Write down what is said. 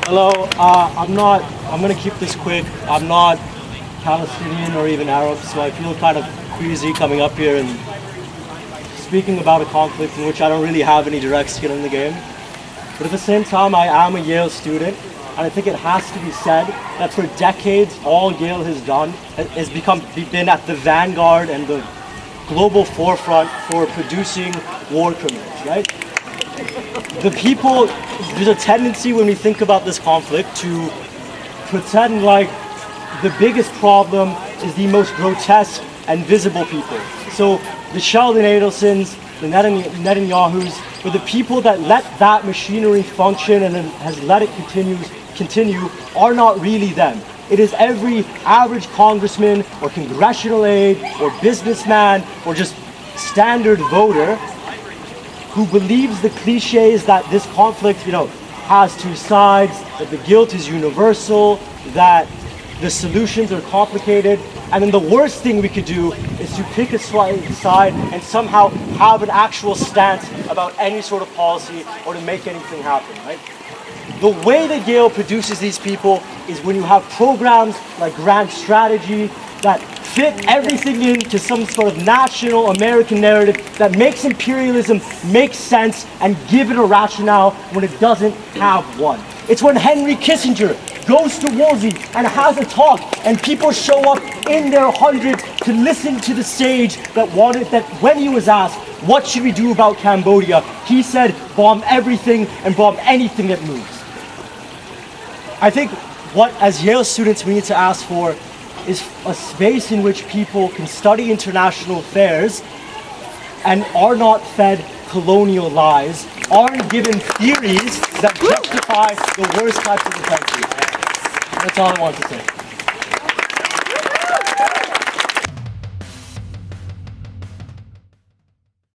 Hello, I'm going to keep this quick. I'm not Palestinian or even Arab, so I feel kind of queasy coming up here and speaking about a conflict in which I don't really have any direct skin in the game. But at the same time, I am a Yale student, and I think it has to be said that for decades, all Yale has done has been at the vanguard and the global forefront for producing war criminals, right? There's a tendency when we think about this conflict to pretend like the biggest problem is the most grotesque and visible people. So the Sheldon Adelsons, the Netanyahus, were the people that let that machinery function and has let it continue are not really them. It is every average congressman or congressional aide or businessman or just standard voter who believes the cliches that this conflict, has two sides, that the guilt is universal, that the solutions are complicated, and then the worst thing we could do is to pick a side and somehow have an actual stance about any sort of policy or to make anything happen, right? The way that Yale produces these people is when you have programs like Grand Strategy that fit everything into some sort of national American narrative that makes imperialism make sense and give it a rationale when it doesn't have one. It's when Henry Kissinger goes to Woolsey and has a talk and people show up in their hundreds to listen to the sage that when he was asked, what should we do about Cambodia? He said, bomb everything and bomb anything that moves. I think what, as Yale students, we need to ask for is a space in which people can study international affairs and are not fed colonial lies, aren't given theories that justify the worst types of the country. That's all I want to say.